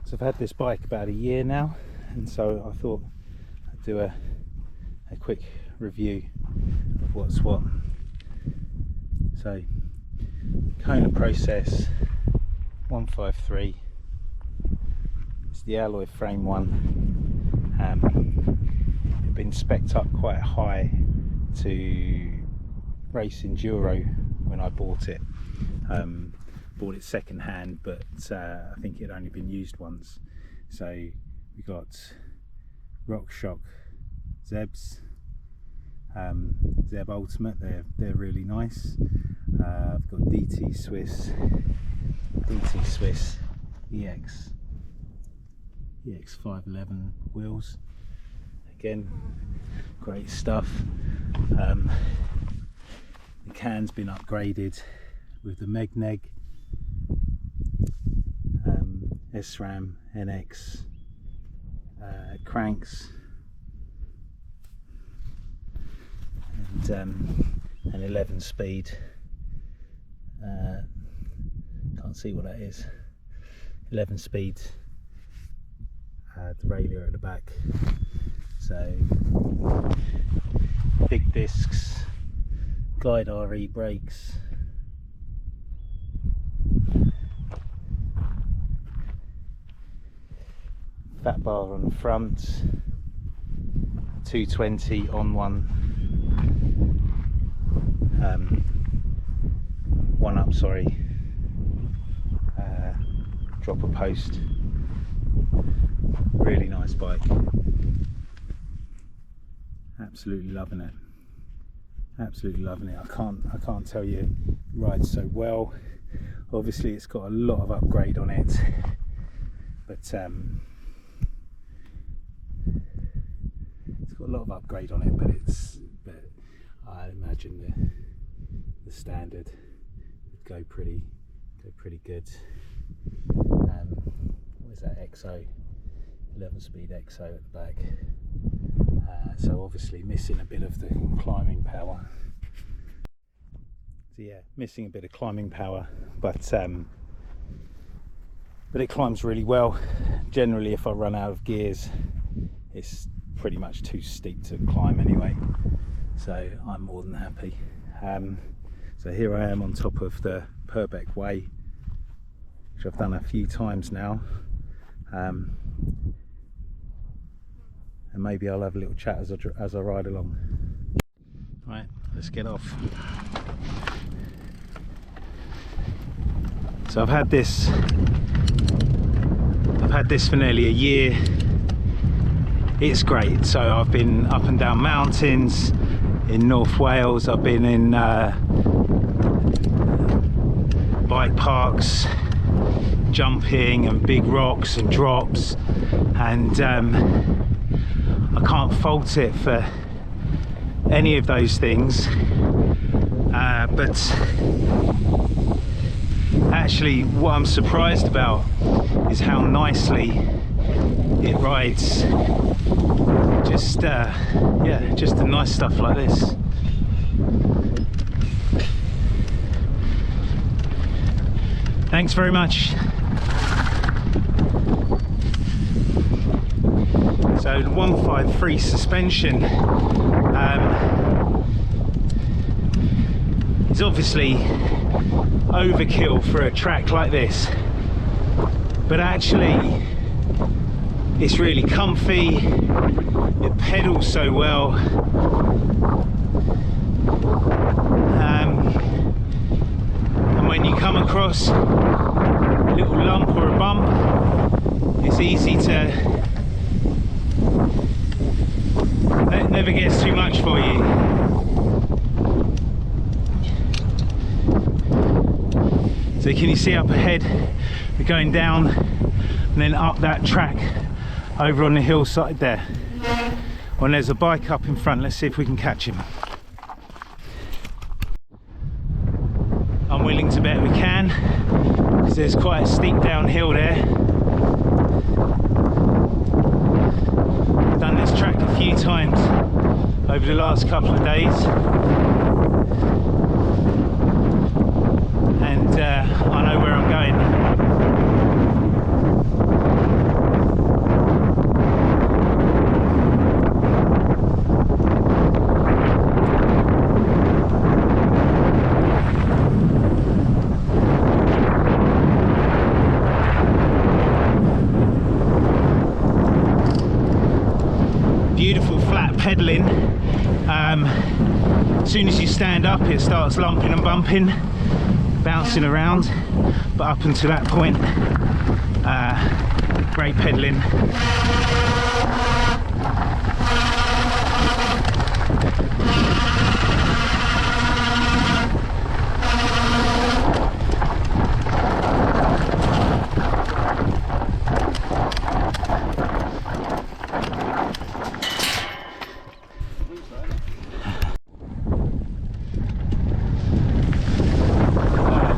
So I've had this bike about a year now, and so I thought I'd do a quick review of what's what. So Kona Process 153, it's the alloy frame one. It's been spec'd up quite high to race enduro when I bought it. Bought it second hand, but I think it had only been used once. So we got RockShox Zebs, Zeb Ultimate. They're really nice. I've got DT Swiss EX 511 wheels. Again, great stuff. The can's been upgraded with the Megneg SRAM NX cranks and an 11 speed. Can't see what that is. 11 speed derailleur at the back. So big discs, Glide RE brakes. Fat bar on the front, 220 on one, one up, sorry, dropper post. Really nice bike. Absolutely loving it. Absolutely loving it. I can't tell you, it rides so well. Obviously, it's got a lot of upgrade on it, but it's got a lot of upgrade on it, but I imagine the standard would go pretty good. What is that? XO, 11 speed XO at the back. So obviously missing a bit of the climbing power. So yeah, missing a bit of climbing power, but it climbs really well. Generally, if I run out of gears, it's pretty much too steep to climb anyway, so I'm more than happy. So here I am on top of the Purbeck Way, which I've done a few times now, and maybe I'll have a little chat as I ride along. Right, let's get off. So I've had this for nearly a year. It's great. So I've been up and down mountains in North Wales. I've been in bike parks, jumping and big rocks and drops, and I can't fault it for any of those things. But actually, what I'm surprised about is how nicely it rides. Just the nice stuff like this. Thanks very much. So the 153 suspension is obviously overkill for a track like this, but actually it's really comfy. It pedals so well. And when you come across a little lump or a bump, it's easy to, it never gets too much for you. So can you see up ahead, we're going down and then up that track over on the hillside there. Well, there's a bike up in front. Let's see if we can catch him. I'm willing to bet we can, because there's quite a steep downhill there. I've done this track a few times over the last couple of days, and I know where I'm going. pedaling, as soon as you stand up it starts lumping and bumping, bouncing around, but up until that point, great pedaling.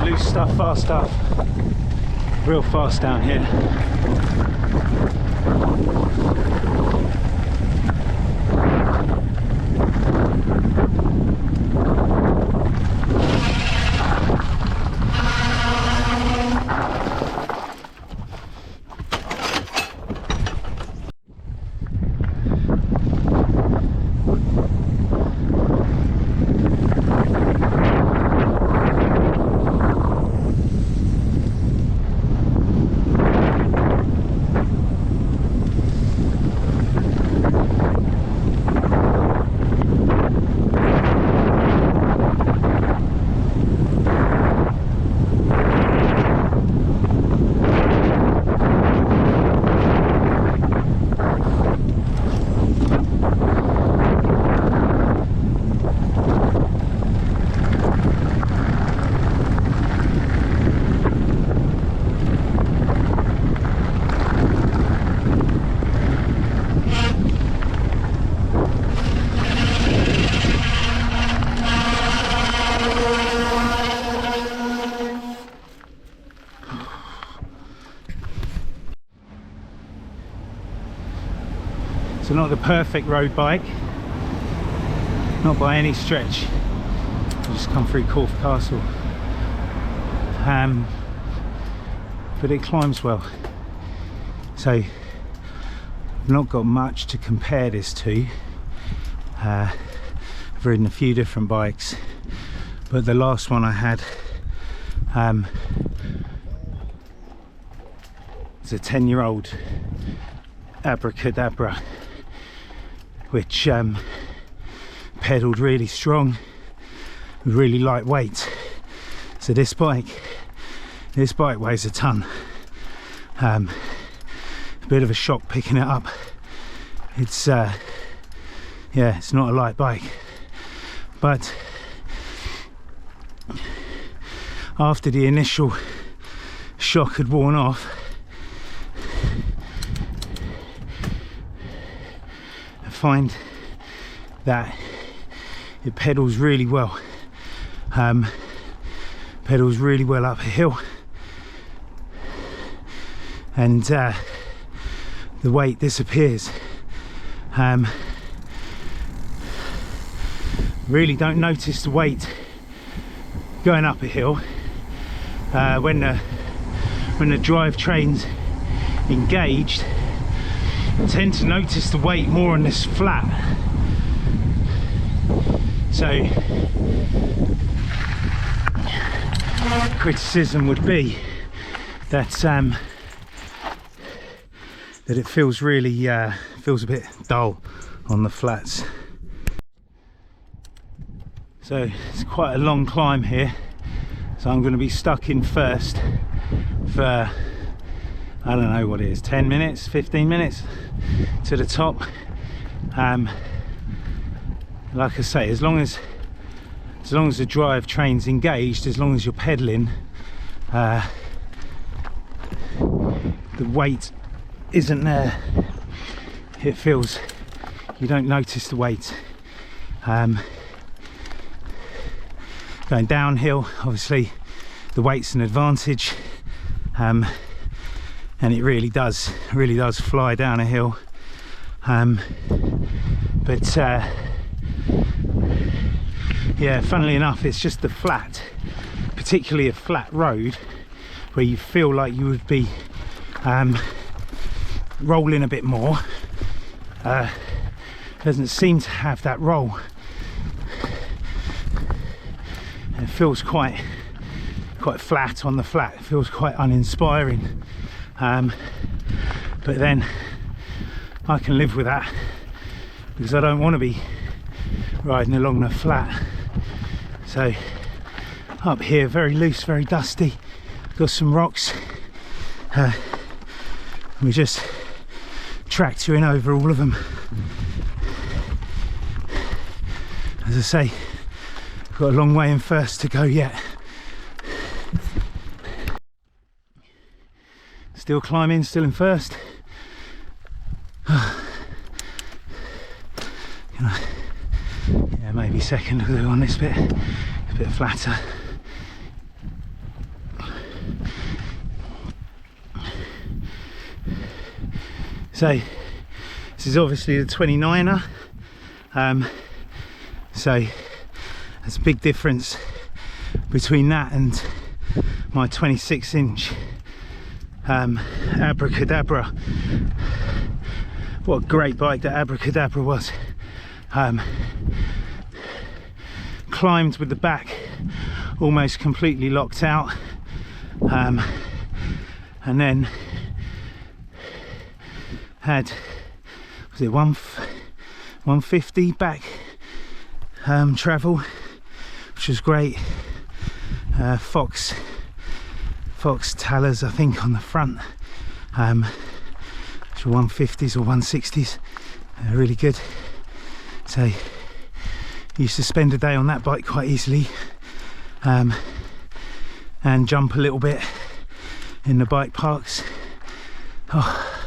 Loose stuff, fast stuff, real fast down here. So not the perfect road bike, not by any stretch. I just come through Corfe Castle, but it climbs well. So I've not got much to compare this to. I've ridden a few different bikes, but the last one I had was a 10-year-old Abracadabra, which pedalled really strong, really lightweight. So this bike weighs a ton. A bit of a shock picking it up. It's yeah, it's not a light bike, but after the initial shock had worn off, I find that it pedals really well. Pedals really well up a hill, and the weight disappears. Really don't notice the weight going up a hill. When the drivetrain's engaged, I tend to notice the weight more on this flat. So criticism would be that that it feels really feels a bit dull on the flats. So it's quite a long climb here, so I'm going to be stuck in first for, I don't know what it is, 10 minutes, 15 minutes to the top. Like I say, as long as the drivetrain's engaged, as long as you're pedaling, the weight isn't there. It feels, you don't notice the weight. Going downhill, obviously the weight's an advantage, and it really does fly down a hill. But yeah, funnily enough, it's just the flat, particularly a flat road, where you feel like you would be rolling a bit more. Doesn't seem to have that roll. It feels quite flat on the flat. It feels quite uninspiring, but then I can live with that because I don't want to be riding along the flat. So up here, very loose, very dusty, got some rocks. We just tractoring over all of them. As I say, got a long way in first to go yet. Still climbing, still in first. Yeah, maybe second on this bit, a bit flatter. So this is obviously the 29er, so there's a big difference between that and my 26-inch Abracadabra. What a great bike that Abracadabra was. Climbed with the back almost completely locked out, and then had, was it 150 back travel, which was great. Fox Talers, I think, on the front, which were 150s or 160s. Really good. So used to spend a day on that bike quite easily, and jump a little bit in the bike parks. Oh,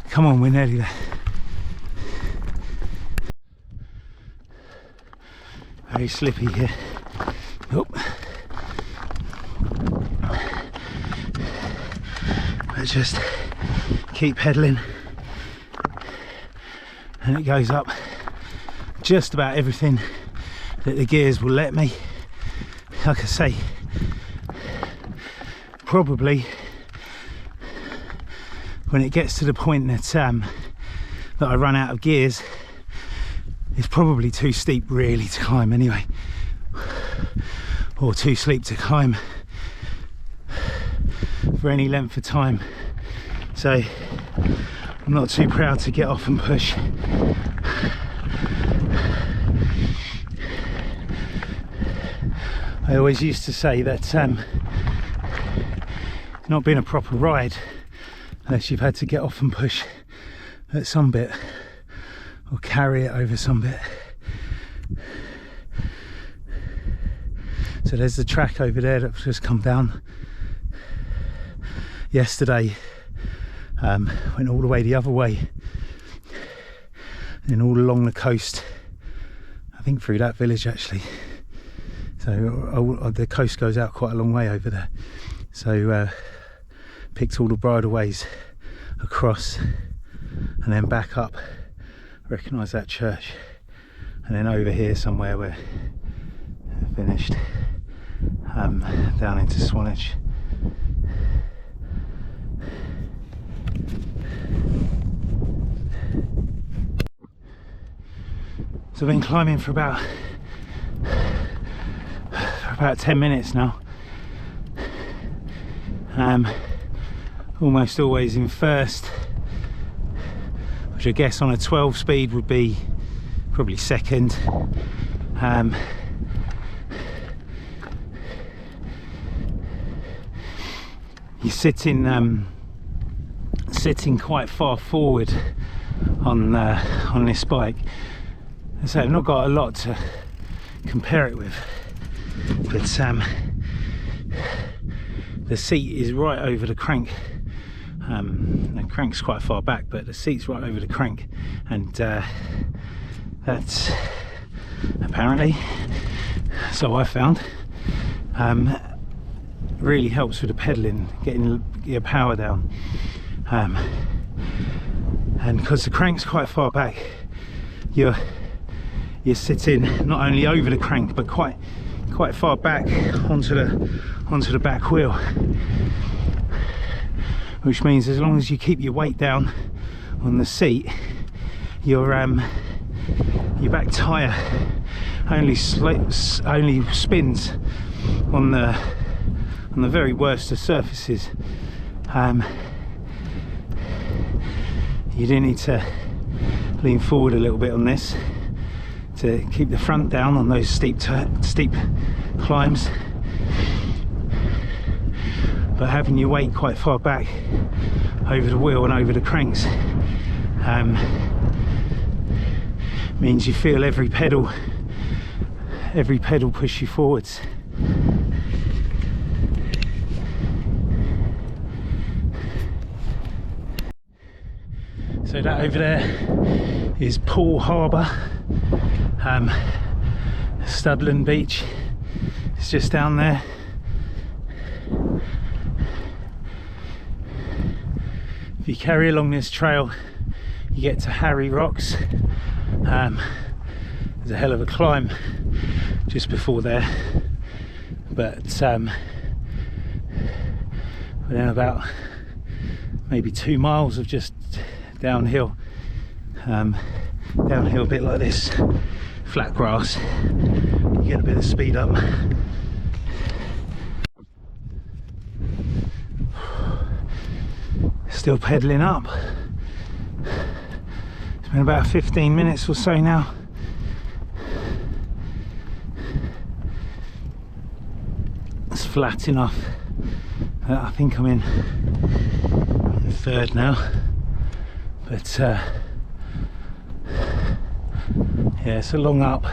come on, we're nearly there. Very slippy here. Oh. But just keep pedaling, and it goes up just about everything that the gears will let me. Like I say, probably when it gets to the point that I run out of gears, it's probably too steep really to climb anyway, or too steep to climb for any length of time. So I'm not too proud to get off and push. I always used to say that it's not been a proper ride unless you've had to get off and push at some bit, or carry it over some bit. So there's the track over there that's just come down. Yesterday went all the way the other way, and all along the coast, I think through that village actually. So the coast goes out quite a long way over there. So picked all the bridleways across and then back up, recognise that church, and then over here somewhere where I finished, down into Swanage. So I've been climbing for about 10 minutes now. Almost always in first, which I guess on a 12 speed would be probably second. You're sitting quite far forward on this bike. So I've not got a lot to compare it with, but the seat is right over the crank. The crank's quite far back, but the seat's right over the crank, and that's apparently, so I found, really helps with the pedaling, getting your power down, and because the crank's quite far back, you're sitting not only over the crank but quite far back onto the back wheel, which means as long as you keep your weight down on the seat, your back tyre only spins on the very worst of surfaces. You do need to lean forward a little bit on this to keep the front down on those steep climbs, but having your weight quite far back over the wheel and over the cranks means you feel every pedal push you forwards. So that over there is Poole Harbour. Studland Beach is just down there. If you carry along this trail, you get to Harry Rocks. There's a hell of a climb just before there, but then about maybe 2 miles of just downhill, downhill a bit like this, flat grass. You get a bit of speed up. Still pedaling up. It's been about 15 minutes or so now. It's flat enough. I think I'm in third now, but yeah, it's a long up.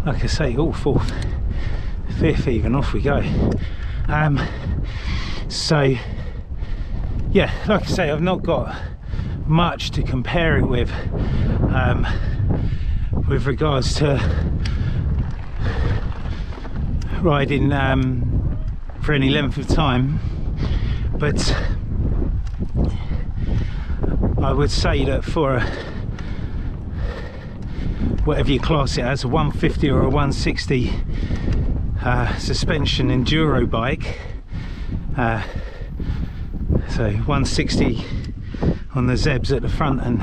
Like I say, all fourth, fifth even, off we go. So yeah, like I say, I've not got much to compare it with regards to riding for any length of time, but I would say that for a, whatever you class it as, a 150 or a 160 suspension enduro bike, so 160 on the Zebs at the front and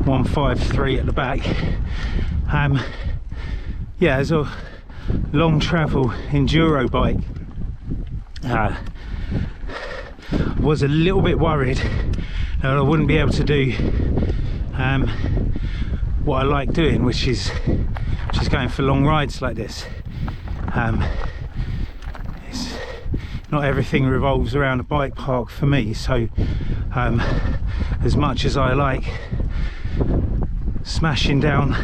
153 at the back, yeah, as a long travel enduro bike, was a little bit worried that I wouldn't be able to do what I like doing, which is just going for long rides like this. Not everything revolves around a bike park for me, so as much as I like smashing down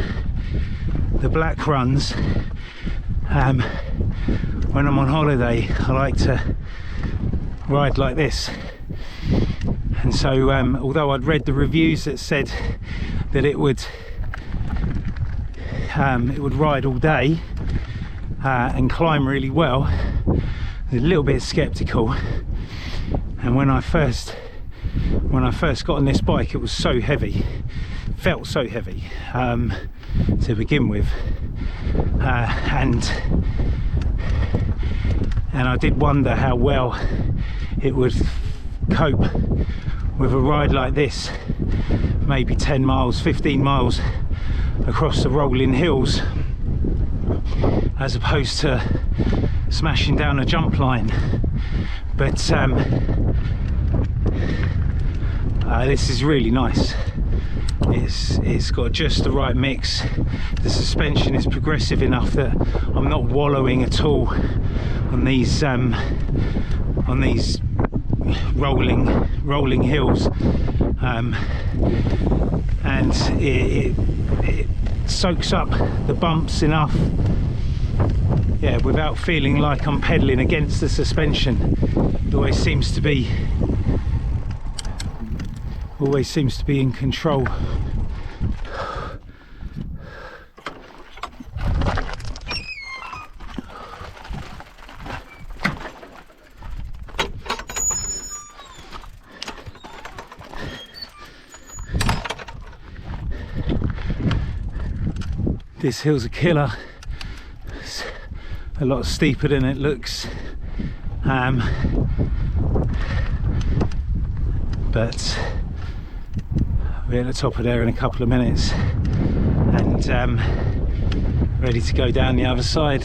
the black runs, when I'm on holiday I like to ride like this. And so although I'd read the reviews that said that it would ride all day and climb really well, I was a little bit skeptical. And when I first got on this bike, it was so heavy, felt so heavy to begin with, and I did wonder how well it would cope with a ride like this, maybe 10 miles, 15 miles across the rolling hills, as opposed to smashing down a jump line. But this is really nice. It's got just the right mix. The suspension is progressive enough that I'm not wallowing at all on these rolling hills, and it soaks up the bumps enough, yeah, without feeling like I'm pedaling against the suspension. It always seems to be in control. This hill's a killer. It's a lot steeper than it looks, but we're at the top of there in a couple of minutes, and ready to go down the other side.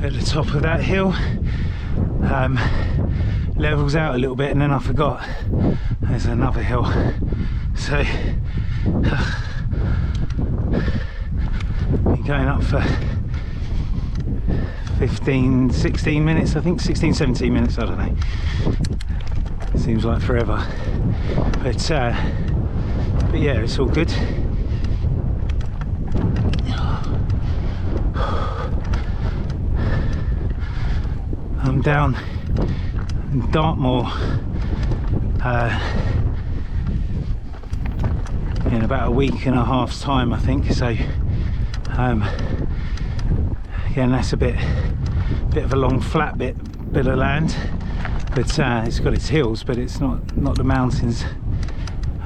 At the top of that hill, levels out a little bit, and then I forgot there's another hill. So been going up for 16 minutes, I think 17 minutes, I don't know. Seems like forever, but yeah, it's all good. I'm down in Dartmoor in about a week and a half's time, I think. So again, that's a bit of a long flat bit of land, but it's got its hills, but it's not the mountains.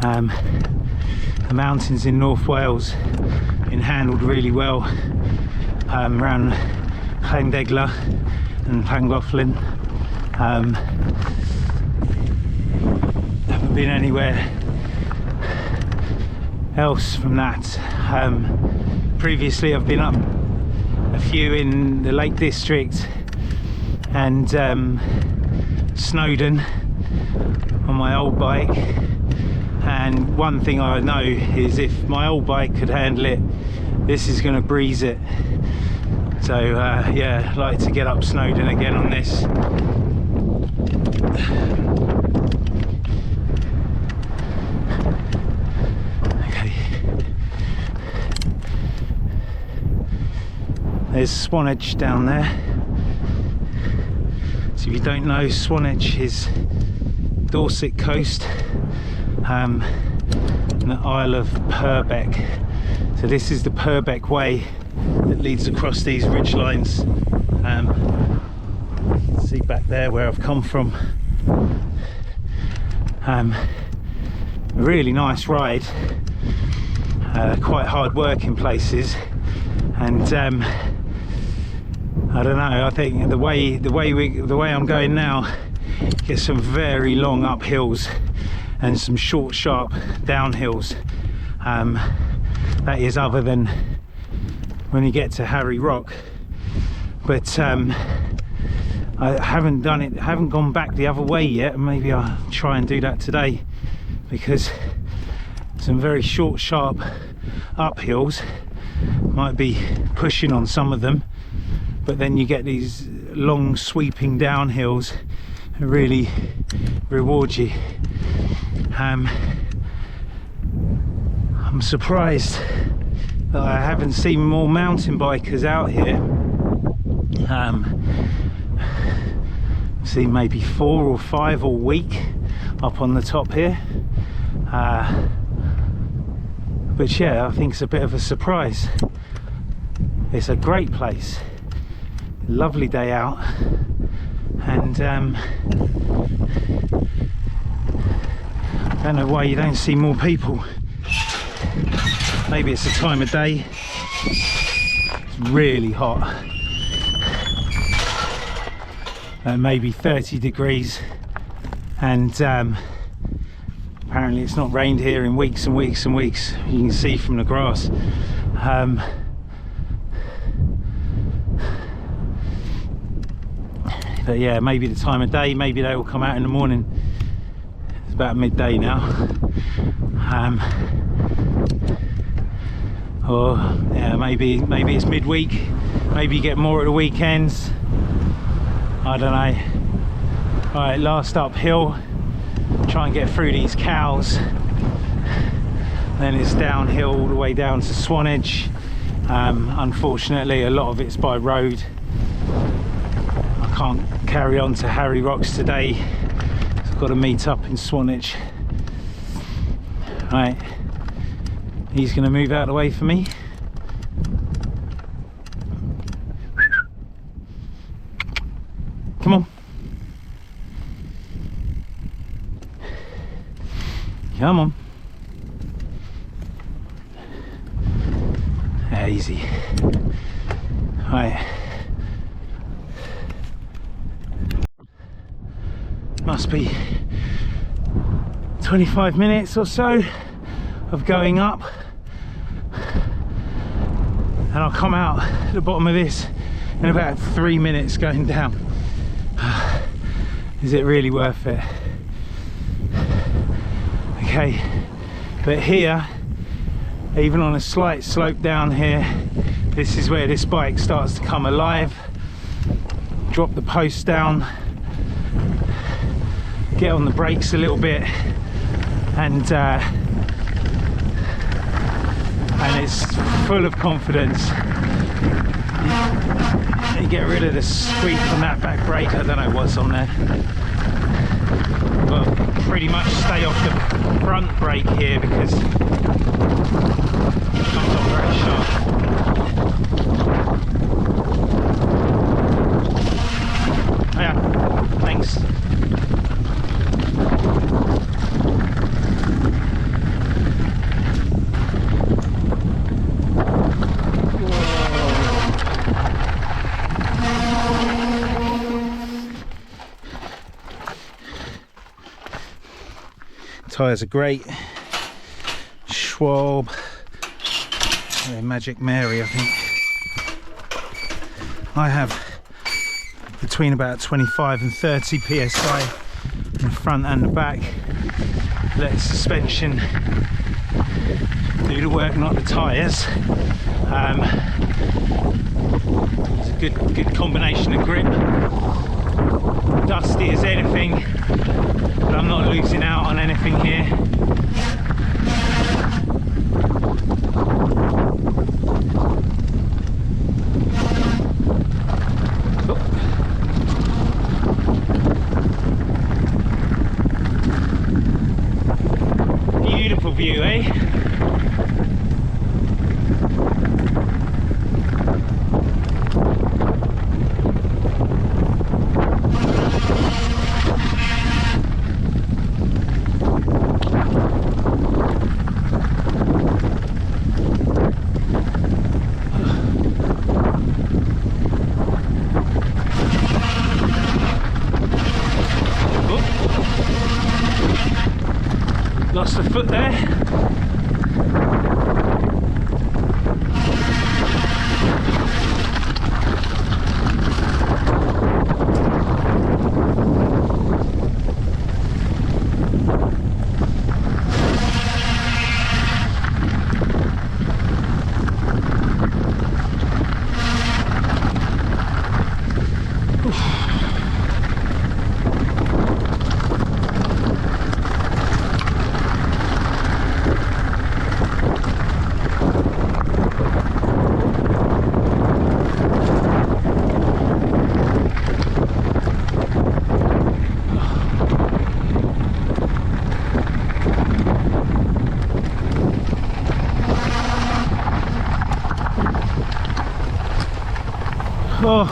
The mountains in North Wales been handled really well around Llandegla and Llangollen. Haven't been anywhere else from that. Previously I've been up a few in the Lake District and Snowdon on my old bike, and one thing I know is if my old bike could handle it, this is going to breeze it. So yeah, I'd like to get up Snowdon again on this. Okay. There's Swanage down there. So if you don't know, Swanage is Dorset coast, and the Isle of Purbeck. So this is the Purbeck Way that leads across these ridge lines. See back there where I've come from. A really nice ride, quite hard work in places, and I don't know, I think the way I'm going now, get some very long uphills and some short sharp downhills. That is, other than when you get to Harry Rock, but I haven't gone back the other way yet. Maybe I'll try and do that today, because some very short sharp uphills, might be pushing on some of them, but then you get these long sweeping downhills that really reward you. I'm surprised that I haven't seen more mountain bikers out here. I've seen maybe 4 or 5 a week up on the top here, but yeah, I think it's a bit of a surprise. It's a great place, lovely day out, and I don't know why you don't see more people. Maybe it's the time of day. It's really hot, maybe 30 degrees, and apparently it's not rained here in weeks and weeks and weeks. You can see from the grass. But yeah, maybe the time of day, maybe they will come out in the morning. It's about midday now. Or yeah, maybe it's midweek, maybe you get more at the weekends, I don't know. Right, last uphill, try and get through these cows, then it's downhill all the way down to Swanage. Unfortunately a lot of it's by road. I can't carry on to Harry Rocks today, so I've got to meet up in Swanage. Right, he's going to move out of the way for me. Come on. Come on. Easy. Right. Must be 25 minutes or so of going up, and I'll come out at the bottom of this in about 3 minutes going down. Is it really worth it? Okay, but here, even on a slight slope down here, this is where this bike starts to come alive. Drop the post down, get on the brakes a little bit, and it's full of confidence. You get rid of the squeak on that back brake. I don't know what's on there, but pretty much stay off the front brake here because it comes off very sharp. Oh yeah, thanks. Tyres are great. Schwab, Magic Mary, I think. I have between about 25 and 30 psi in the front and the back. Let the suspension do the work, not the tyres. It's a good combination of grip. Dusty as anything, but I'm not losing out on anything here. Beautiful view, eh? Lost a foot there. Oh,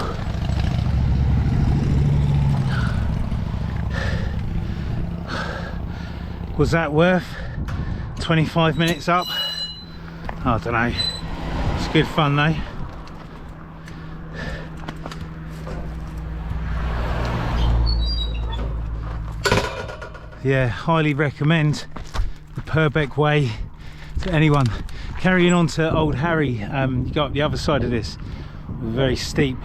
was that worth 25 minutes up? I don't know. It's good fun though. Yeah, highly recommend the Purbeck Way to anyone. Carrying on to Old Harry, you go up the other side of this, very steep,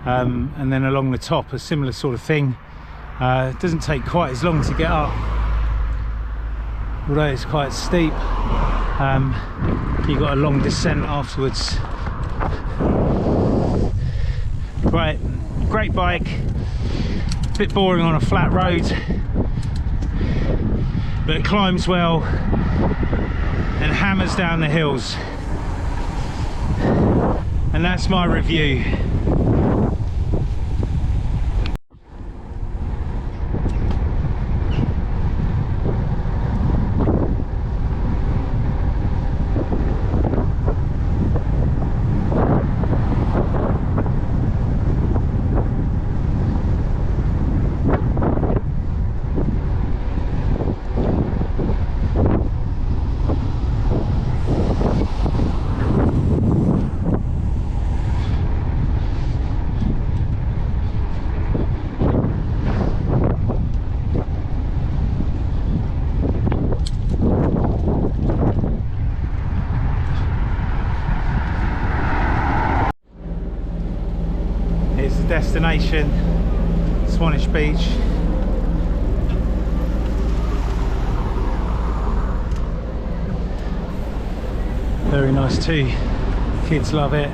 and then along the top a similar sort of thing. It doesn't take quite as long to get up, although it's quite steep. You've got a long descent afterwards. Right, great bike, a bit boring on a flat road, but it climbs well and hammers down the hills. And that's my review. Destination, Swanage Beach. very nice too. Kids love it.